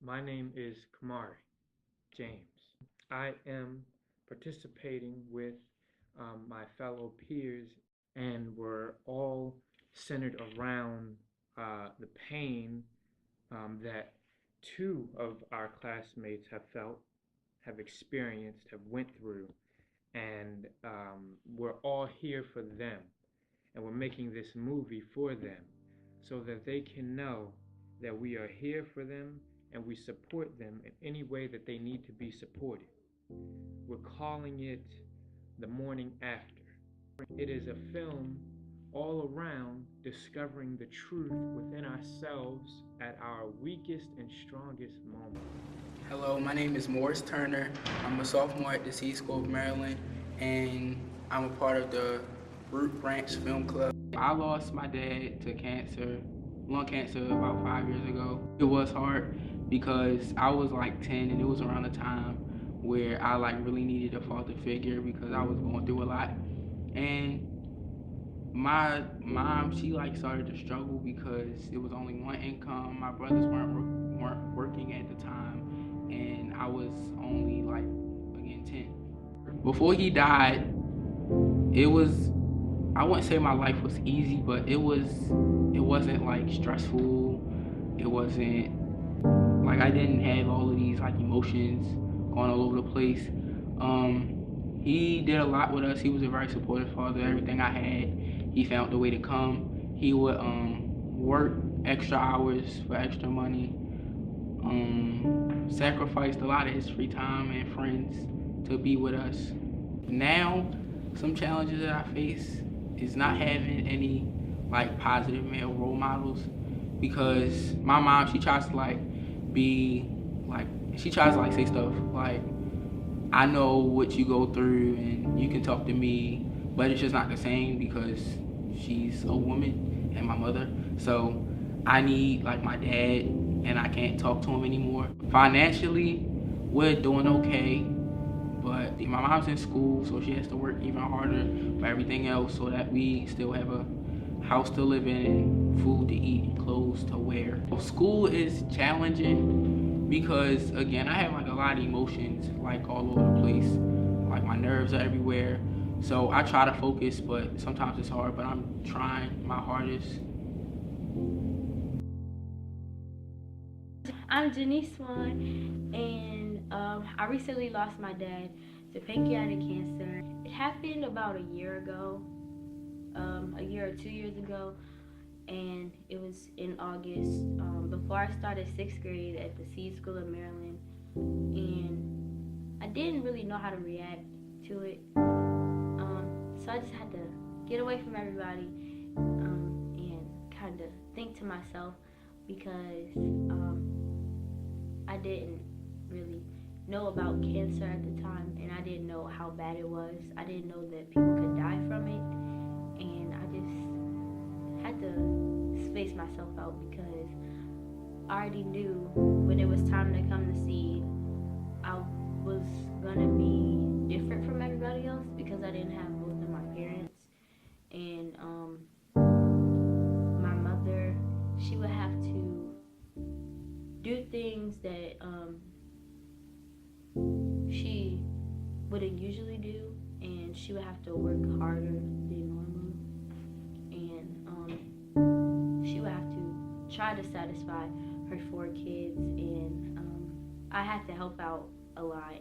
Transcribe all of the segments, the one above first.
My name is Kamari James. I am participating with my fellow peers, and we're all centered around the pain that two of our classmates have felt, have experienced, have went through, and we're all here for them, and we're making this movie for them so that they can know that we are here for them and we support them in any way that they need to be supported. We're calling it The Mourning After. It is a film all around discovering the truth within ourselves at our weakest and strongest moment. Hello, my name is Morris Turner. I'm a sophomore at the C School of Maryland, and I'm a part of the Root Branch Film Club. I lost my dad to cancer, lung cancer, about 5 years ago. It was hard because I was like 10, and it was around the time where I really needed a father figure because I was going through a lot. And my mom, she started to struggle because it was only one income. My brothers weren't working at the time, and I was only again 10. Before he died, it was, I wouldn't say my life was easy, but it wasn't stressful. It wasn't I didn't have all of these emotions going all over the place. He did a lot with us. He was a very supportive father. Everything I had, he found the way to come. He would work extra hours for extra money. Sacrificed a lot of his free time and friends to be with us. Now, some challenges that I face is not having any positive male role models because my mom, she tries to be like she tries to say stuff I know what you go through and you can talk to me, but it's just not the same because she's a woman and my mother. So I need my dad, and I can't talk to him anymore. Financially, we're doing okay, but my mom's in school, so she has to work even harder for everything else so that we still have a house to live in and food to eat and clothes to wear. School is challenging because again I have a lot of emotions all over the place. My nerves are everywhere. So I try to focus, but sometimes it's hard, but I'm trying my hardest. I'm Janice Swan, and I recently lost my dad to pancreatic cancer. It happened about a year ago, a year or 2 years ago, and it was in August, before I started 6th grade at the C School of Maryland, and I didn't really know how to react to it, so I just had to get away from everybody and kind of think to myself because I didn't really know about cancer at the time, and I didn't know how bad it was. I didn't know that people could die from it, and I just had to space myself out because I already knew when it was time to come to see, I was gonna be different from everybody else because I didn't have both of my parents, and my mother, she would have to do things that she wouldn't usually do, and she would have to work harder than normal, and she would have to try to satisfy her 4 kids, and I had to help out a lot.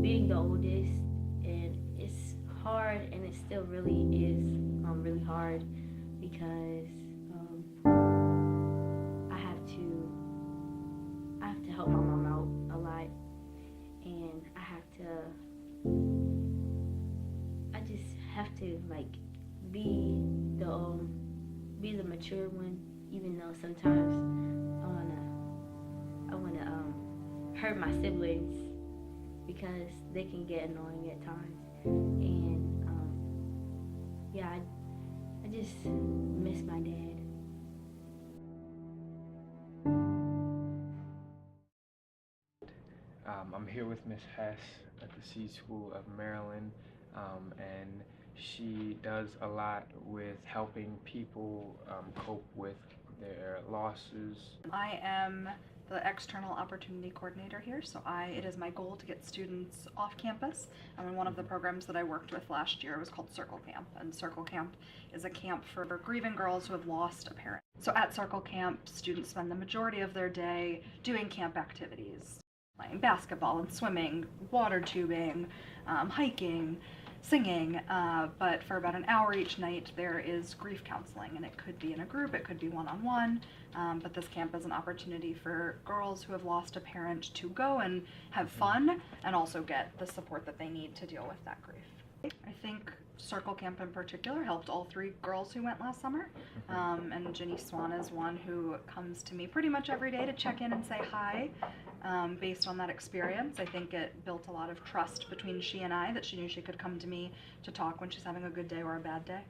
Being the oldest, and it's hard, and it still really is really hard because I have to help my mom out a lot, and I just have to be the be the mature one, even though sometimes I wanna hurt my siblings because they can get annoying at times, and yeah, I just miss my dad. I'm here with Miss Hess at the C School of Maryland, and she does a lot with helping people cope with their losses. I am the External Opportunity Coordinator here. So it is my goal to get students off campus. And one of the programs that I worked with last year was called Circle Camp. And Circle Camp is a camp for grieving girls who have lost a parent. So at Circle Camp, students spend the majority of their day doing camp activities, playing basketball and swimming, water tubing, hiking, singing, but for about an hour each night there is grief counseling, and it could be in a group, it could be one-on-one, but this camp is an opportunity for girls who have lost a parent to go and have fun and also get the support that they need to deal with that grief. I think Circle Camp in particular helped all 3 girls who went last summer, and Ginny Swan is one who comes to me pretty much every day to check in and say hi. Based on that experience, I think it built a lot of trust between she and I, that she knew she could come to me to talk when she's having a good day or a bad day.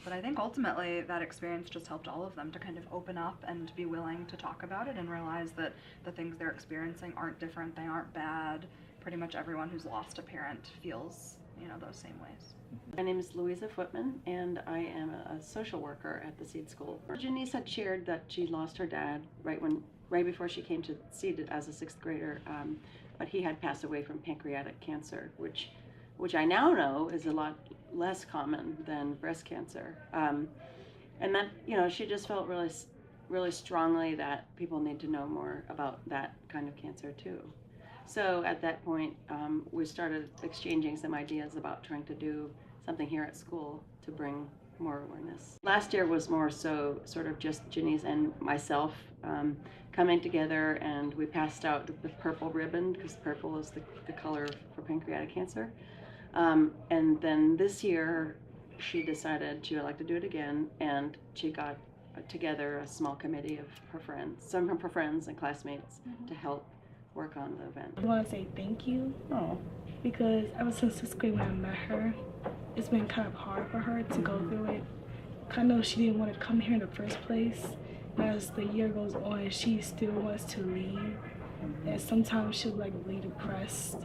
But I think ultimately that experience just helped all of them to kind of open up and be willing to talk about it and realize that the things they're experiencing aren't different, they aren't bad. Pretty much everyone who's lost a parent feels, those same ways. My name is Louisa Footman, and I am a social worker at the Seed School. Janice had shared that she lost her dad right before she came to Seed as a 6th grader, but he had passed away from pancreatic cancer, which I now know is a lot less common than breast cancer. And that, she just felt really, really strongly that people need to know more about that kind of cancer too. So at that point, we started exchanging some ideas about trying to do something here at school to bring more awareness. Last year was more so sort of just Janice and myself coming together, and we passed out the purple ribbon, because purple is the color for pancreatic cancer. And then this year, she decided she would like to do it again, and she got together a small committee of her friends, some of her friends and classmates, to help work on the event. I want to say thank you. Oh. Because ever since 6th grade when I met her, it's been kind of hard for her to go through it. I know she didn't want to come here in the first place. As the year goes on, she still wants to leave. And sometimes she'll be really depressed,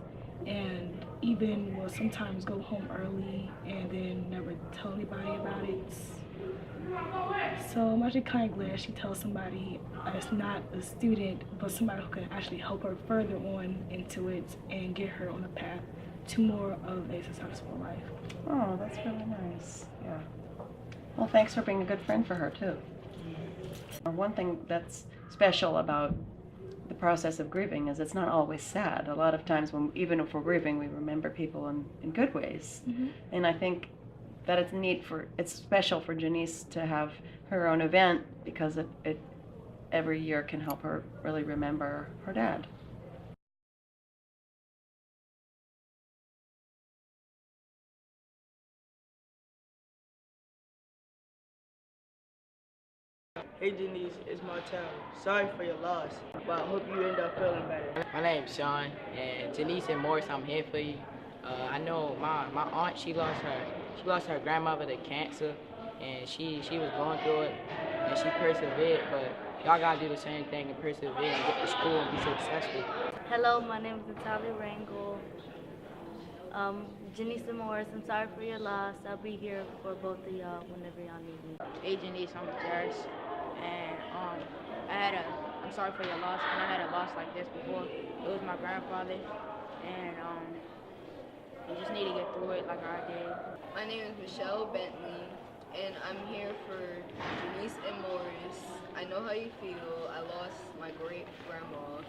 and even will sometimes go home early and then never tell anybody about it. So I'm actually kind of glad she tells somebody that's not a student, but somebody who can actually help her further on into it and get her on the path to more of a successful life. Oh, that's really nice. Yeah. Well, thanks for being a good friend for her too. One thing that's special about the process of grieving is it's not always sad. A lot of times, even if we're grieving, we remember people in good ways. And I think that it's special for Janice to have her own event, because it every year can help her really remember her dad. Hey Denise, it's Martel. Sorry for your loss, but I hope you end up feeling better. My name's Sean, and Janice and Morris, I'm here for you. I know my aunt, she lost her grandmother to cancer, and she was going through it, and she persevered. But y'all gotta do the same thing and persevere and get to school and be successful. Hello, my name is Natalia Rangel. Janice and Morris, I'm sorry for your loss. I'll be here for both of y'all whenever y'all need me. Hey Janice, I'm Jairus, and I'm sorry for your loss, and I had a loss like this before. It was my grandfather, and you just need to get through it like I did. My name is Michelle Bentley, and I'm here for Janice and Morris. I know how you feel. I lost my great-grandma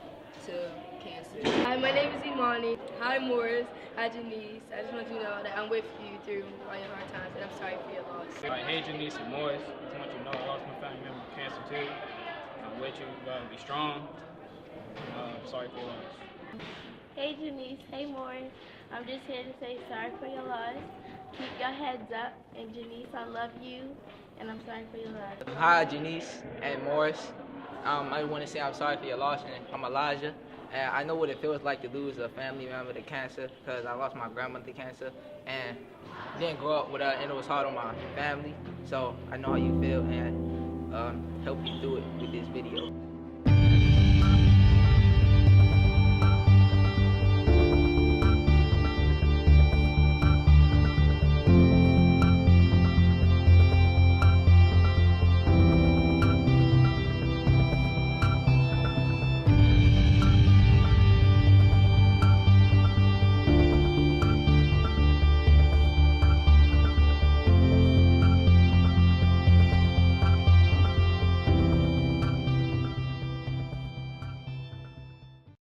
to cancer. Hi, my name is Imani. Hi, Morris. Hi, Janice. I just want you to know that I'm with you through all your hard times, and I'm sorry for your loss. Hey, Janice and Morris. I just want you to know I lost my family member to cancer too. I'm with you. You gotta be strong. Sorry for your loss. Hey, Janice. Hey, Morris. I'm just here to say sorry for your loss. Keep your heads up. And Janice, I love you, and I'm sorry for your loss. Hi, Janice and Morris. I want to say I'm sorry for your loss, and I'm Elijah. And I know what it feels like to lose a family member to cancer, because I lost my grandmother to cancer, and didn't grow up with her, and it was hard on my family. So I know how you feel, and help you through it with this video.